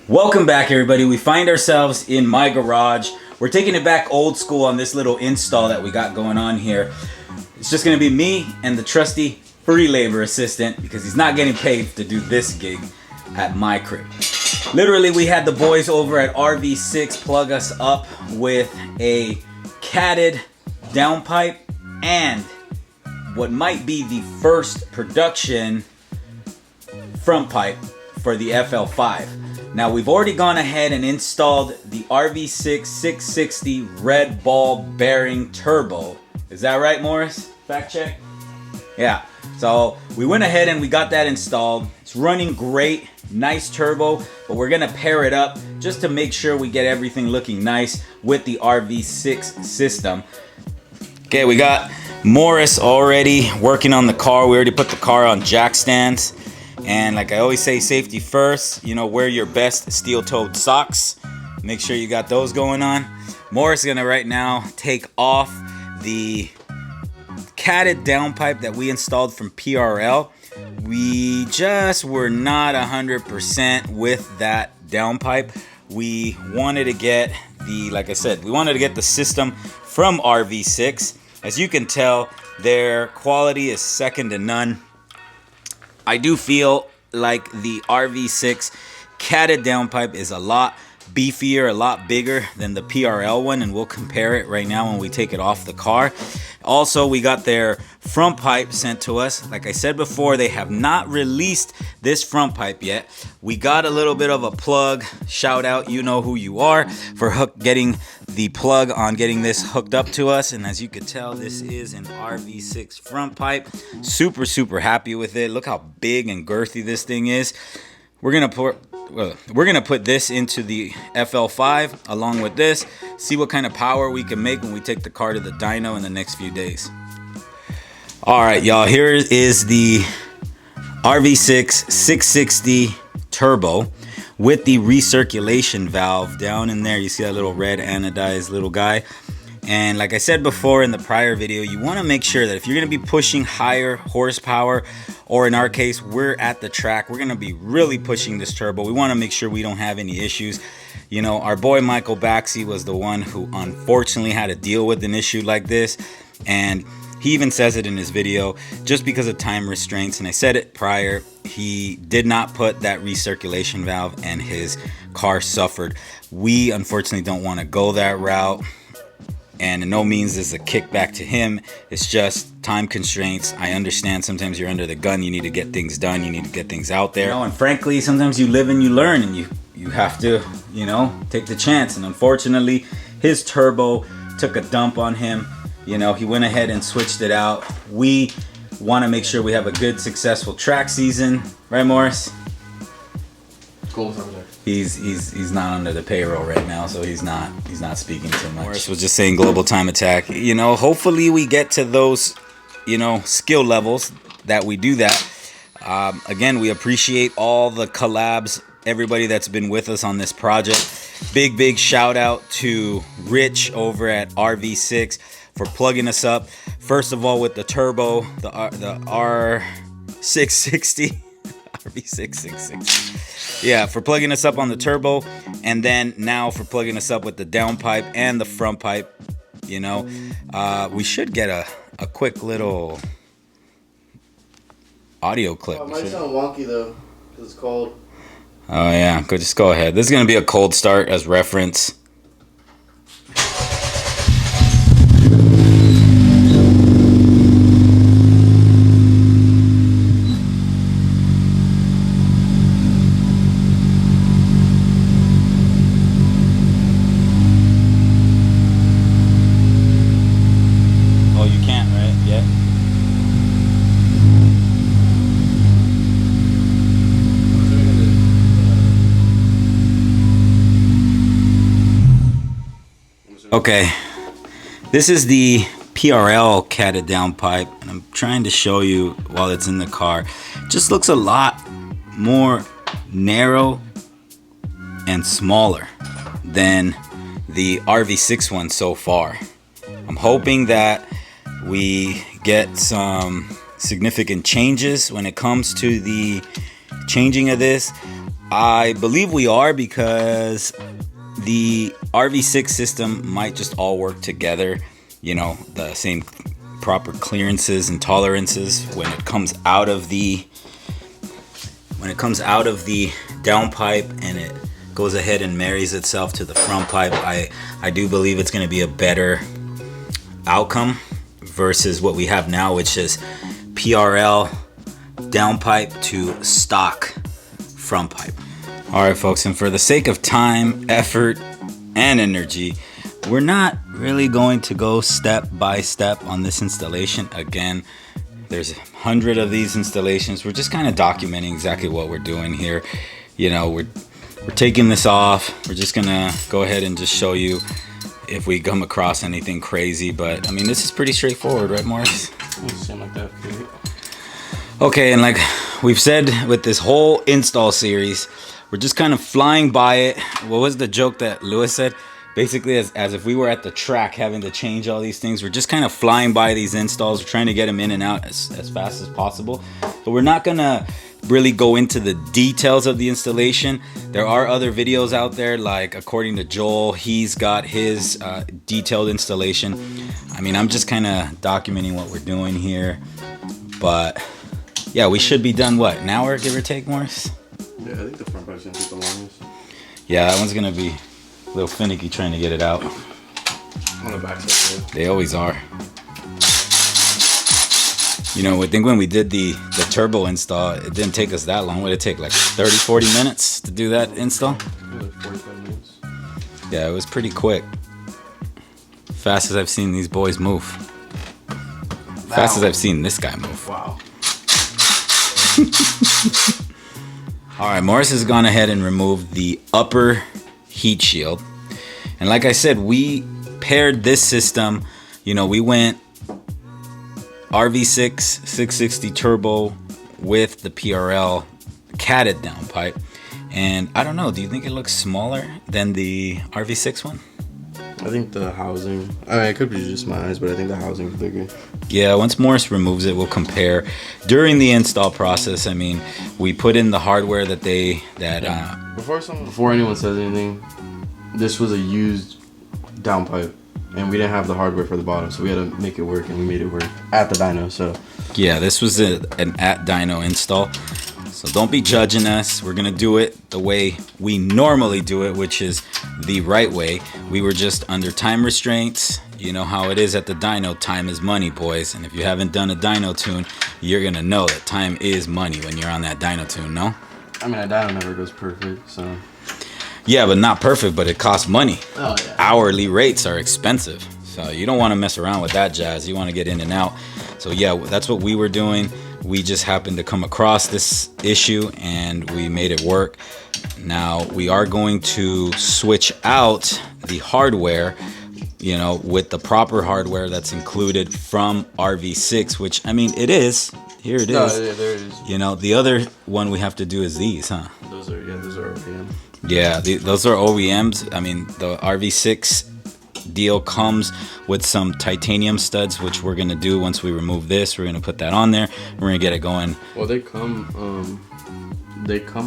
Welcome back, everybody. We find ourselves in my garage. We're taking it back old school on this little install that we got going on here. It's just gonna be me and the trusty free labor assistant because he's not getting paid to do this gig at my crib. Literally, we had the boys over at RV6 plug us up with a catted downpipe and what might be the first production front pipe for the FL5. Now we've already gone ahead and installed the RV6 660 red ball bearing turbo. Is that right, Morris? Fact check? Yeah. So we went ahead and we got that installed. It's running great, nice turbo, but we're gonna pair it up just to make sure we get everything looking nice with the RV6 system. Okay, we got Morris already working on the car. We already put the car on jack stands. And like I always say, safety first. You know, wear your best steel-toed socks. Make sure you got those going on. Morris is gonna right now take off the catted downpipe that we installed from PRL. We just were not 100% with that downpipe. We wanted to get the, like I said, we wanted to get the system from RV6. As you can tell, their quality is second to none. I do feel like the RV6 catted downpipe is a lot beefier, a lot bigger than the PRL one, and we'll compare it right now when we take it off the car. Also, we got their front pipe sent to us. Like I said before, they have not released this front pipe yet. We got a little bit of a plug. Shout out, you know who you are, for getting the plug on getting this hooked up to us. And as you can tell, this is an RV6 front pipe. Super happy with it. Look how big and girthy this thing is. We're gonna put this into the FL5 along with this, see what kind of power we can make when we take the car to the dyno in the next few days. All right, y'all, here is the RV6 660 turbo with the recirculation valve down in there. You see that little red anodized little guy. And like I said before in the prior video, you want to make sure that if you're going to be pushing higher horsepower, or in our case, we're at the track, we're going to be really pushing this turbo. We want to make sure we don't have any issues. You know, our boy Michael Baxi was the one who unfortunately had to deal with an issue like this. And he even says it in his video, just because of time restraints. And I said it prior, he did not put that recirculation valve and his car suffered. We unfortunately don't want to go that route. And in no means is a kickback to him. It's just time constraints. I understand sometimes you're under the gun. You need to get things done. You need to get things out there. You know, and frankly, sometimes you live and you learn, and you have to, you know, take the chance. And unfortunately, his turbo took a dump on him. You know, he went ahead and switched it out. We want to make sure we have a good, successful track season. Right, Morris? Cool. He's not under the payroll right now, so he's not speaking too much. Morris was just saying global time attack. You know, hopefully we get to those, you know, skill levels that we do that. Again, we appreciate all the collabs, everybody that's been with us on this project. Big shout out to Rich over at RV6 for plugging us up. First of all, with the turbo, the R660. RV6 660. Yeah, for plugging us up on the turbo, and then now for plugging us up with the downpipe and the front pipe. You know, we should get a quick little audio clip. Oh, it might sound wonky though, because it's cold. Oh yeah, just go ahead. This is gonna be a cold start as reference. Okay, this is the PRL catted downpipe, and I'm trying to show you while it's in the car. It just looks a lot more narrow and smaller than the RV6 one so far. I'm hoping that we get some significant changes when it comes to the changing of this. I believe we are, because the RV6 system might just all work together. You know, the same proper clearances and tolerances when it comes out of the downpipe and it goes ahead and marries itself to the front pipe. I do believe it's going to be a better outcome versus what we have now, which is PRL downpipe to stock front pipe. All right, folks, and for the sake of time, effort, and energy, we're not really going to go step by step on this installation. Again, there's 100 of these installations. We're just kind of documenting exactly what we're doing here. You know, we're taking this off. We're just gonna go ahead and just show you if we come across anything crazy. But I mean, this is pretty straightforward, right, Morris? Something like that. Okay, and like we've said with this whole install series, we're just kind of flying by it. What was the joke that Lewis said? Basically, as if we were at the track having to change all these things. We're just kind of flying by these installs. We're trying to get them in and out as fast as possible. But we're not going to really go into the details of the installation. There are other videos out there, like according to Joel, he's got his detailed installation. I mean, I'm just kind of documenting what we're doing here. But yeah, we should be done, what, an hour, give or take, Morris? Yeah, I think the front pipe's gonna take the longest. Yeah, that one's gonna be a little finicky trying to get it out. On the back side, yeah. They always are. You know, I think when we did the turbo install, it didn't take us that long. What did it take, like 30, 40 minutes to do that install? Like 45 minutes. Yeah, it was pretty quick. Fast as I've seen these boys move. Fast as I've seen this guy move. Wow. Alright, Morris has gone ahead and removed the upper heat shield. And like I said, we paired this system. You know, we went RV6 660 turbo with the PRL catted downpipe. And I don't know, do you think it looks smaller than the RV6 one? I think the housing, I mean, it could be just my eyes, but I think the housing's bigger. Yeah, once Morris removes it, we'll compare. During the install process, I mean, we put in the hardware that Before anyone says anything, this was a used downpipe, and we didn't have the hardware for the bottom, so we had to make it work, and we made it work at the dyno. So yeah, this was an at dyno install. So don't be judging us. We're gonna do it the way we normally do it, which is the right way. We were just under time restraints. You know how it is at the dyno. Time is money, boys. And if you haven't done a dyno tune, you're gonna know that time is money when you're on that dyno tune, no? I mean, a dyno never goes perfect, so. Yeah, but not perfect, but it costs money. Oh, yeah. Hourly rates are expensive. So you don't want to mess around with that jazz. You want to get in and out. So yeah, that's what we were doing. We just happened to come across this issue and we made it work. Now we are going to switch out the hardware, you know, with the proper hardware that's included from RV6, which, I mean, it is. Here it is. No, yeah, there it is. You know, the other one we have to do is these, huh? Those are OEM. Yeah, those are OEMs. I mean, the RV6 deal comes with some titanium studs, which we're gonna do once we remove this. We're gonna put that on there. We're gonna get it going. Well, they come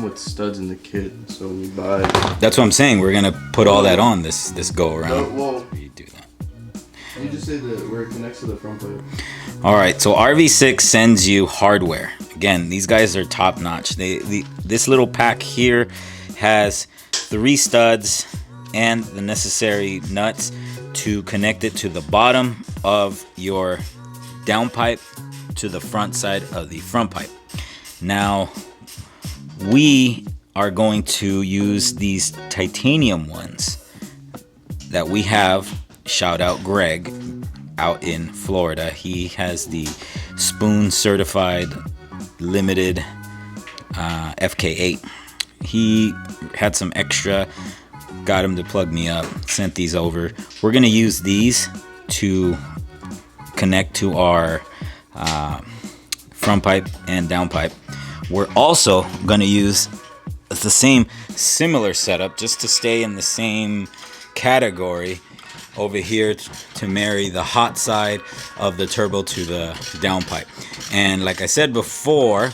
with studs in the kit, so when you buy. That's what I'm saying. We're gonna put all that on this go around. No, well, you do that. you just say that where it connects to the front pipe. All right, so RV6 sends you hardware. Again, these guys are top notch. This little pack here has 3 studs and the necessary nuts to connect it to the bottom of your downpipe to the front side of the front pipe. Now, we are going to use these titanium ones that we have. Shout out Greg out in Florida. He has the Spoon certified limited FK8. He had some extra, got him to plug me up, sent these over. We're gonna use these to connect to our front pipe and down pipe. We're also gonna use the same similar setup just to stay in the same category over here to marry the hot side of the turbo to the downpipe. And like I said before,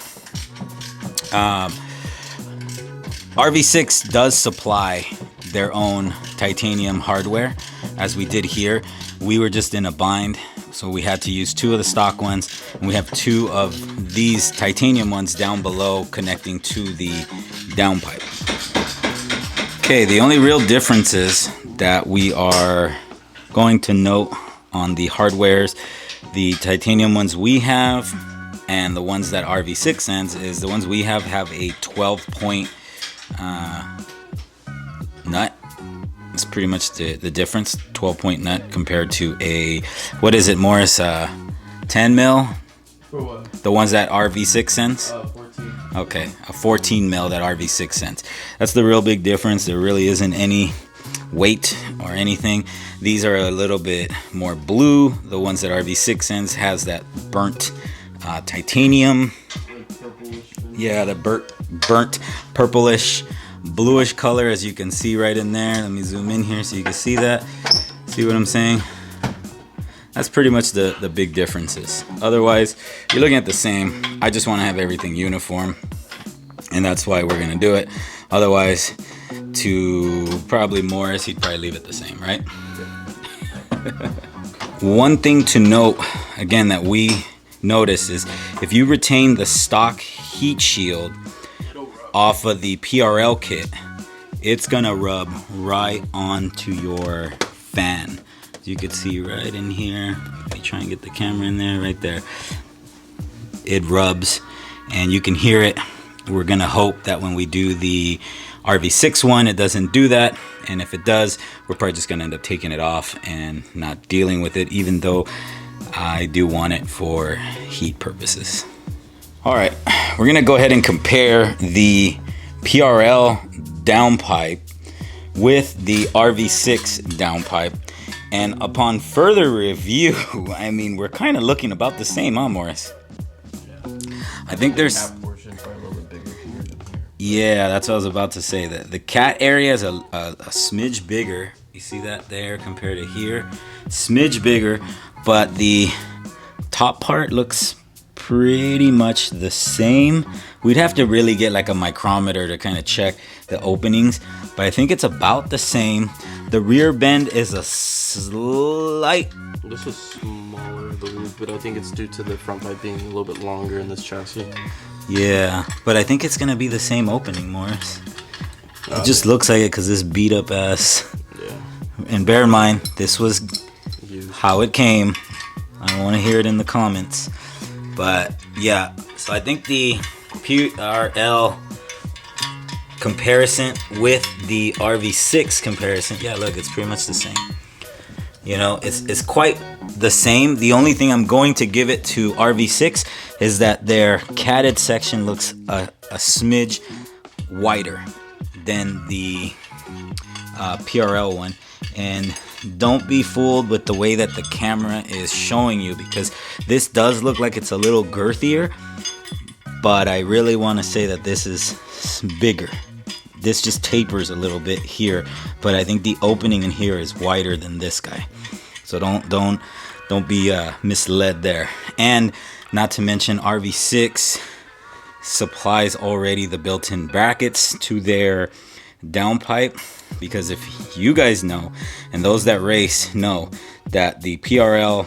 RV6 does supply their own titanium hardware, as we did here. We were just in a bind, so we had to use 2 of the stock ones, and we have 2 of these titanium ones down below connecting to the downpipe. Okay, the only real differences that we are going to note on the hardwares, the titanium ones we have and the ones that RV6 sends, is the ones we have a 12-point nut. It's pretty much the difference. 12-point nut compared to a, what is it, Morris? 10 mil? For what? The ones that RV6 sends? 14. Okay, a 14 mil that RV6 sends. That's the real big difference. There really isn't any weight or anything. These are a little bit more blue. The ones that RV6 sends has that burnt titanium. Yeah, the burnt purplish bluish color, as you can see right in there. Let me zoom in here so you can see that. See what I'm saying? That's pretty much the big differences. Otherwise, you're looking at the same. I just want to have everything uniform, and that's why we're gonna do it. Otherwise, to probably Morris, he'd probably leave it the same, right? One thing to note, again, that we notice is if you retain the stock heat shield off of the PRL kit, it's gonna rub right onto your fan. You could see right in here. Let me try and get the camera in there, right there. It rubs, and you can hear it. We're gonna hope that when we do the RV6 one, it doesn't do that, and if it does, we're probably just gonna end up taking it off and not dealing with it, even though I do want it for heat purposes. All right, we're gonna go ahead and compare the PRL downpipe with the RV6 downpipe, and upon further review, I mean, we're kind of looking about the same, huh, Morris? Yeah. I think there's... Yeah, that's what I was about to say. The cat area is a smidge bigger. You see that there compared to here? Smidge bigger, but the top part looks pretty much the same. We'd have to really get like a micrometer to kind of check the openings, but I think it's about the same. The rear bend is a slight... This is smaller, I believe, but I think it's due to the front pipe being a little bit longer in this chassis. Yeah, but I think it's gonna be the same opening, Morris. It just looks like it because this beat up ass. Yeah. And bear in mind, this was Used. how it came. I don't want to hear it in the comments. But yeah, so I think the PRL comparison with the RV6 comparison, yeah, look, it's pretty much the same. You know, it's quite the same. The only thing I'm going to give it to RV6 is that their catted section looks a smidge wider than the PRL one. And don't be fooled with the way that the camera is showing you, because this does look like it's a little girthier, but I really want to say that this is bigger. This just tapers a little bit here, but I think the opening in here is wider than this guy. So don't be misled there. And not to mention, RV6 supplies already the built-in brackets to their downpipe, because if you guys know, and those that race know, that the PRL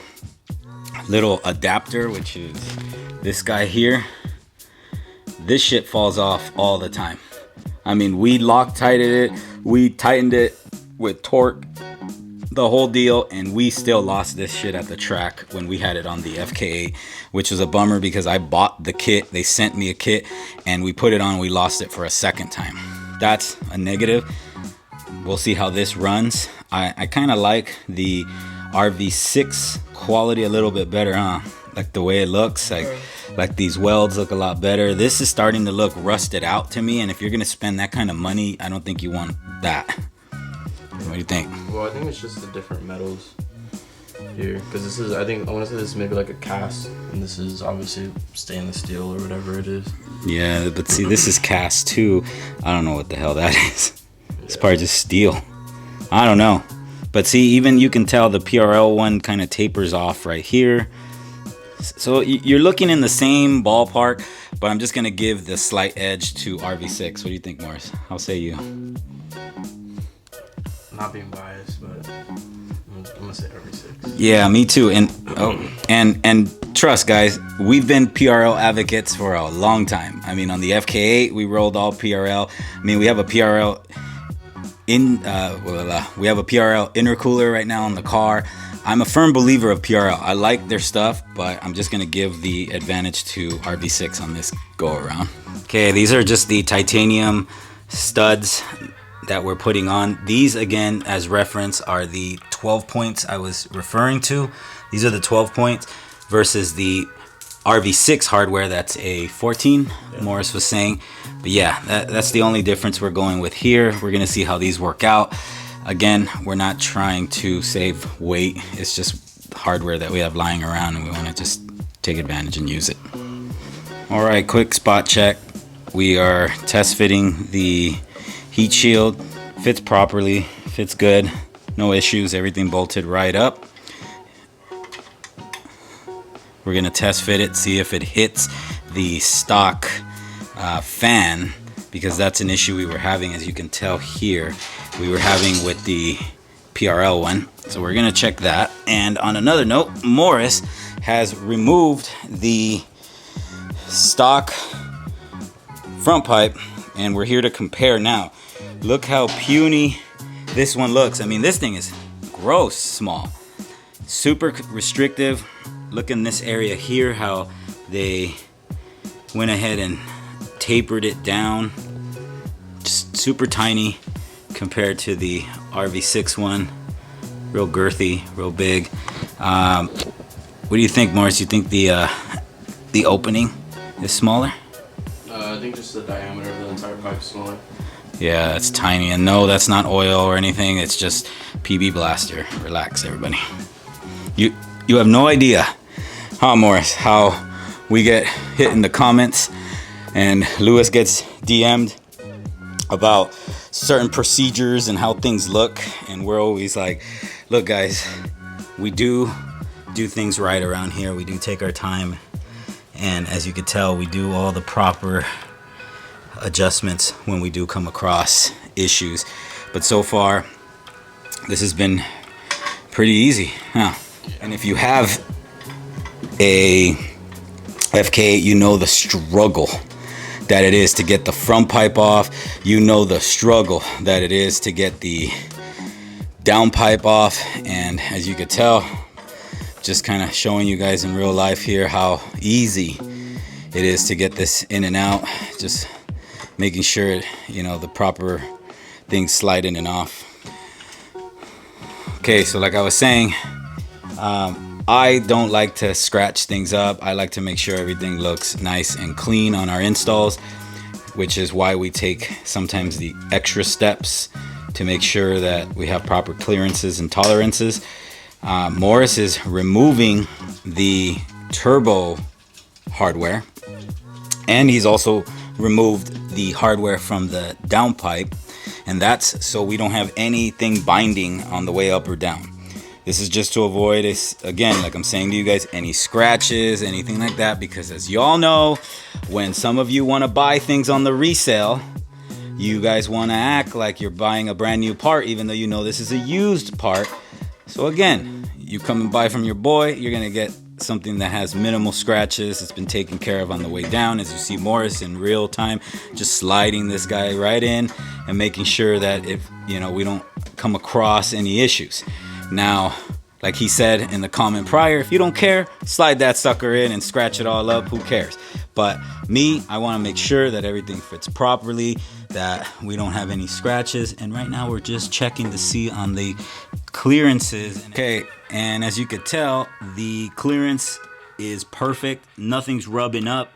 little adapter, which is this guy here, this shit falls off all the time. I mean, we Loctited it, we tightened it with torque, the whole deal, and we still lost this shit at the track when we had it on the FK8, which was a bummer because I bought the kit. They sent me a kit and we put it on, we lost it for a second time. That's a negative. We'll see how this runs. I kind of like the RV6 quality a little bit better, huh? Like the way it looks, like these welds look a lot better. This is starting to look rusted out to me, and if you're gonna spend that kind of money, I don't think you want that. What do you think? Well, I think it's just the different metals here, because this is, I want to say this is maybe like a cast, and this is obviously stainless steel or whatever it is. Yeah, but see, this is cast too. I don't know what the hell that is. It's probably just steel. I don't know. But see, even you can tell the PRL one kind of tapers off right here. So you're looking in the same ballpark. but I'm just gonna give the slight edge to RV6. What do you think, Morris? How say you? Not being biased, but I'm gonna say RV6. Yeah, me too. And trust, guys, we've been PRL advocates for a long time. I mean, on the FK8, we rolled all PRL. I mean, we have a PRL we have a PRL intercooler right now in the car. I'm a firm believer of PRL. I like their stuff, but I'm just gonna give the advantage to RV6 on this go around. Okay, these are just the titanium studs that we're putting on. These, again, as reference, are the 12 points I was referring to. These are the 12 points versus the RV6 hardware that's a 14, Morris was saying. But yeah, that's the only difference we're going with here. We're gonna see how these work out. Again, we're not trying to save weight. It's just hardware that we have lying around and we wanna just take advantage and use it. All right, quick spot check. We are test fitting the heat shield. Fits properly, fits good, no issues, everything bolted right up. We're gonna test fit it, see if it hits the stock fan, because that's an issue we were having, as you can tell here, we were having with the PRL one. So we're gonna check that. And on another note, Morris has removed the stock front pipe, and we're here to compare now. Look how puny this one looks. I mean, this thing is gross small, super restrictive. Look in this area here, how they went ahead and tapered it down. Just super tiny compared to the RV6 one. Real girthy, real big. What do you think, Morris? You think the opening is smaller? I think just the diameter of the entire pipe is smaller. Yeah, it's tiny. And no, that's not oil or anything. It's just PB Blaster. Relax, everybody. You have no idea, huh, Morris, how we get hit in the comments and Lewis gets DM'd about certain procedures and how things look, and we're always like, look guys, we do things right around here. We do take our time, and as you can tell, we do all the proper adjustments when we do come across issues. But so far this has been pretty easy, huh? And if you have a FK8, you know the struggle that it is to get the front pipe off. You know the struggle that it is to get the downpipe off. And as you could tell, just kind of showing you guys in real life here how easy it is to get this in and out. Just making sure, you know, the proper things slide in and off. Okay, so like I was saying, I don't like to scratch things up. I like to make sure everything looks nice and clean on our installs, which is why we take sometimes the extra steps to make sure that we have proper clearances and tolerances. Morris is removing the turbo hardware, and he's also removed the hardware from the downpipe, and that's so we don't have anything binding on the way up or down. This is just to avoid, again, like I'm saying to you guys, any scratches, anything like that, because as y'all know, when some of you want to buy things on the resale, you guys want to act like you're buying a brand new part, even though you know this is a used part. So again, you come and buy from your boy, you're going to get something that has minimal scratches. It's been taken care of on the way down. As you see Morris in real time, just sliding this guy right in and making sure that if, you know, we don't come across any issues. Now, like he said in the comment prior, if you don't care, slide that sucker in and scratch it all up, who cares? But me, I want to make sure that everything fits properly, that we don't have any scratches. And right now we're just checking to see on the clearances. Okay, and as you could tell, the clearance is perfect. Nothing's rubbing up,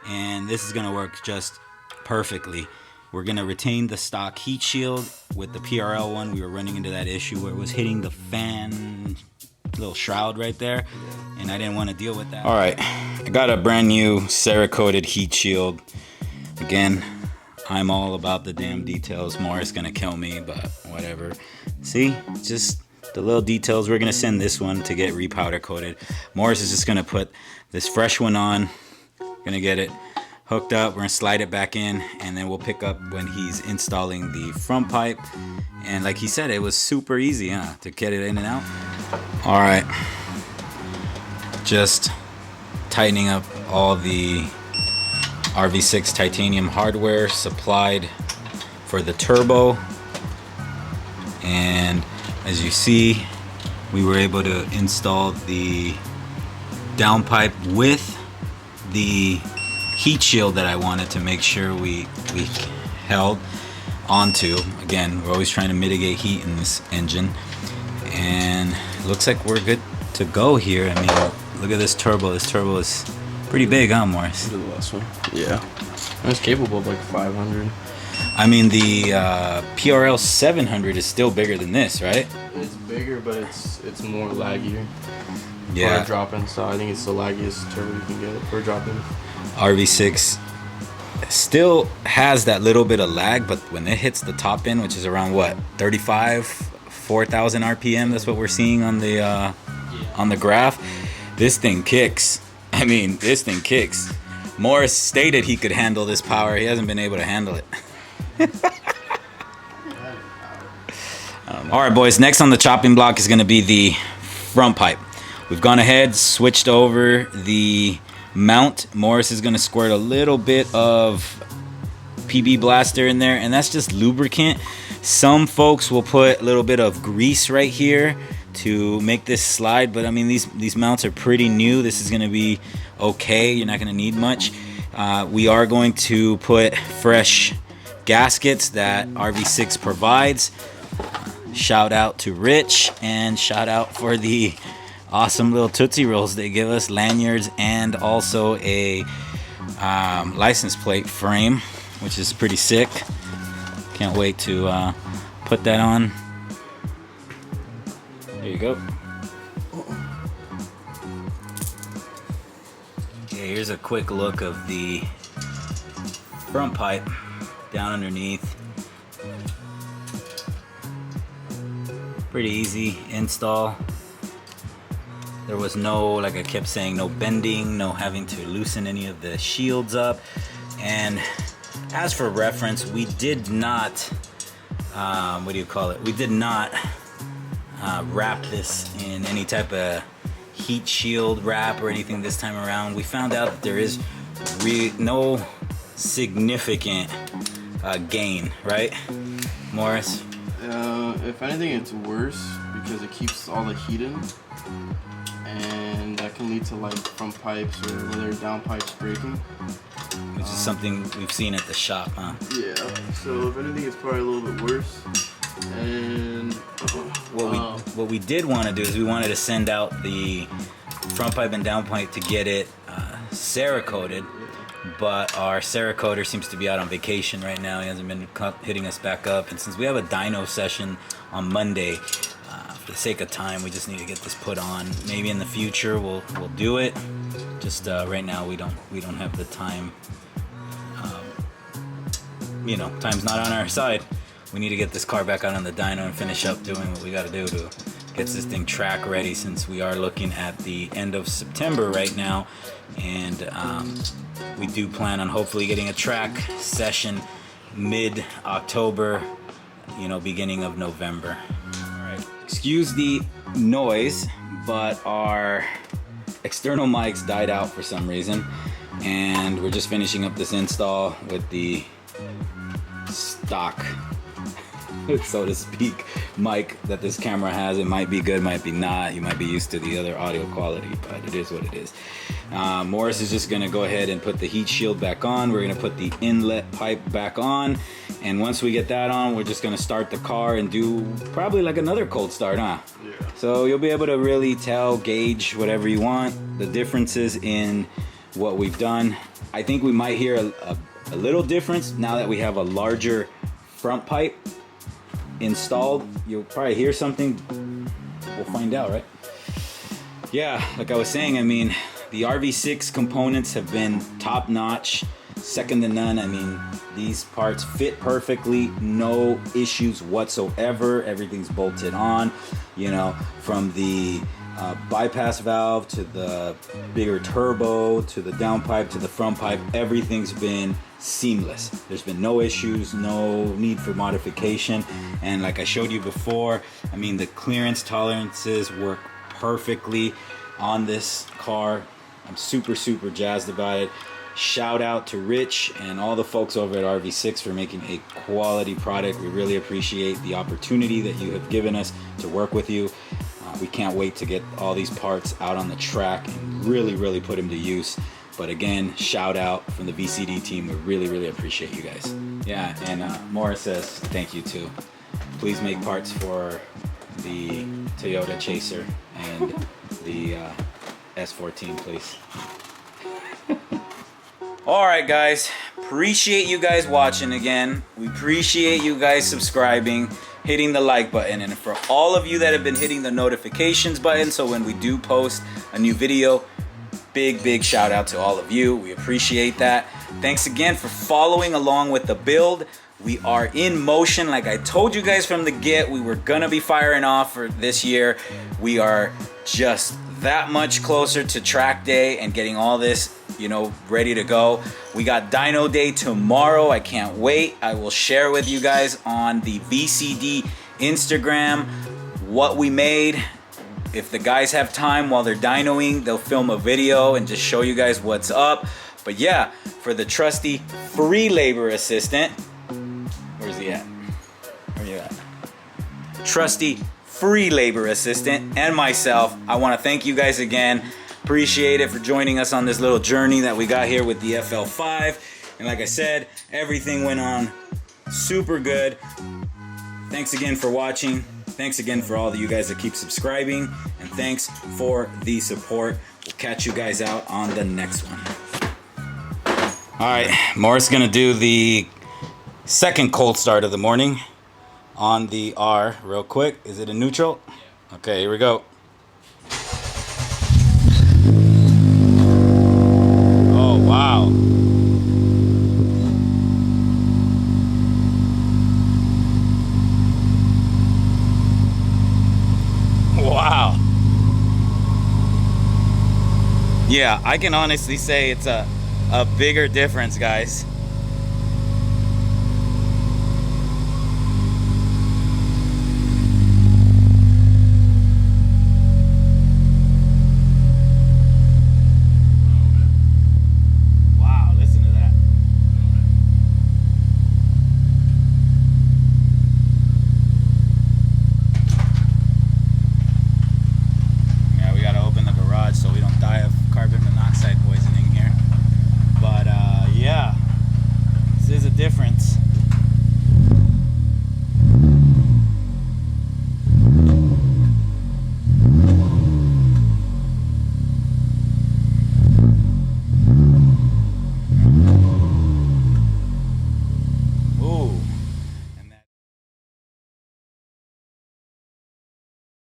and this is gonna work just perfectly. We're gonna retain the stock heat shield. With the PRL one, we were running into that issue where it was hitting the fan little shroud right there, and I didn't want to deal with that. All right, I got a brand new Cerakoted heat shield. Again, I'm all about the damn details. Morris gonna kill me, but whatever. See, just the little details. We're gonna send this one to get repowder coated. Morris is just gonna put this fresh one on, gonna get it hooked up. We're gonna slide it back in, and then we'll pick up when he's installing the front pipe. And like he said, it was super easy, to get it in and out. All right, just tightening up all the RV6 titanium hardware supplied for the turbo. And as you see, we were able to install the downpipe with the heat shield that I wanted to make sure we held onto. Again, we're always trying to mitigate heat in this engine. And it looks like we're good to go here. I mean, look at this turbo. This turbo is pretty big, huh, Morris? Look at the last one. Yeah. It's capable of like 500. I mean, the PRL 700 is still bigger than this, right? It's bigger, but it's more laggier. Yeah. For a drop-in, so I think it's the laggiest turbo you can get for a drop-in. RV6 still has that little bit of lag, but when it hits the top end, which is around what, 4,000 RPM, that's what we're seeing on the graph. This thing kicks. I mean, this thing kicks. Morris stated he could handle this power. He hasn't been able to handle it. All right, boys. Next on the chopping block is going to be the front pipe. We've gone ahead, switched over the mount. Morris is going to squirt a little bit of PB Blaster in there, and that's just lubricant. Some folks will put a little bit of grease right here to make this slide, but I mean, these mounts are pretty new. This is going to be okay. You're not going to need much. We are going to put fresh gaskets that RV6 provides. Shout out to Rich, and shout out for the awesome little Tootsie Rolls they give us, lanyards, and also a license plate frame, which is pretty sick. Can't wait to put that on. There you go. Okay, here's a quick look of the front pipe down underneath. Pretty easy install. There was no, like I kept saying, no bending, no having to loosen any of the shields up. And as for reference, we did not, what do you call it? We did not wrap this in any type of heat shield wrap or anything this time around. We found out that there is no significant gain, right, Morris? If anything, it's worse because it keeps all the heat in, and that can lead to like front pipes or whether down pipes breaking. Which is something we've seen at the shop, huh? Yeah. So if anything, it's probably a little bit worse. And what we did want to do is we wanted to send out the front pipe and down pipe to get it Cerakoted. But our Cerakoter seems to be out on vacation right now. He hasn't been hitting us back up. And since we have a dyno session on Monday, for the sake of time, we just need to get this put on. Maybe in the future we'll do it. Just right now we don't have the time. Time's not on our side. We need to get this car back out on the dyno and finish up doing what we got to do to get this thing track ready, since we are looking at the end of September right now. And we do plan on hopefully getting a track session mid-October, beginning of November. All right. Excuse the noise, but our external mics died out for some reason, and we're just finishing up this install with the stock, so to speak, mic that this camera has. It might be good, might be not. You might be used to the other audio quality, but it is what it is. Morris is just gonna go ahead and put the heat shield back on. We're gonna put the inlet pipe back on, and once we get that on, we're just gonna start the car and do probably like another cold start, huh? Yeah. So you'll be able to really gauge whatever you want, the differences in what we've done. I think we might hear a little difference now that we have a larger front pipe installed. You'll probably hear something. We'll find out, right? Yeah, like I was saying, I mean, the RV6 components have been top notch, second to none. I mean, these parts fit perfectly, no issues whatsoever. Everything's bolted on, from the bypass valve to the bigger turbo to the downpipe to the front pipe, everything's been seamless. There's been no issues, no need for modification. And like I showed you before, I mean, the clearance tolerances work perfectly on this car. I'm super jazzed about it. Shout out to Rich and all the folks over at RV6 for making a quality product. We really appreciate the opportunity that you have given us to work with you. We can't wait to get all these parts out on the track and really put them to use. But again, shout out from the VCD team. We really appreciate you guys. Yeah, and Morris says thank you too. Please make parts for the Toyota Chaser and the S14, please. Alright guys, appreciate you guys watching again. We appreciate you guys subscribing, hitting the like button, and for all of you that have been hitting the notifications button, so when we do post a new video, big shout out to all of you. We appreciate that. Thanks again for following along with the build. We are in motion. Like I told you guys from the get, we were gonna be firing off for this year. We are just that much closer to track day and getting all this, you know, ready to go. We got dyno day tomorrow. I can't wait. I will share with you guys on the VCD Instagram what we made. If the guys have time while they're dynoing, they'll film a video and just show you guys what's up. But yeah, for the trusty free labor assistant, where's he at? Where you at? Trusty free labor assistant and myself, I want to thank you guys again. Appreciate it for joining us on this little journey that we got here with the FL5. And like I said, everything went on super good. Thanks again for watching. Thanks again for all of you guys that keep subscribing. And thanks for the support. We'll catch you guys out on the next one. Alright, Morris is going to do the second cold start of the morning on the R real quick. Is it in neutral? Okay, here we go. Oh, wow. Wow. Yeah, I can honestly say it's a bigger difference, guys.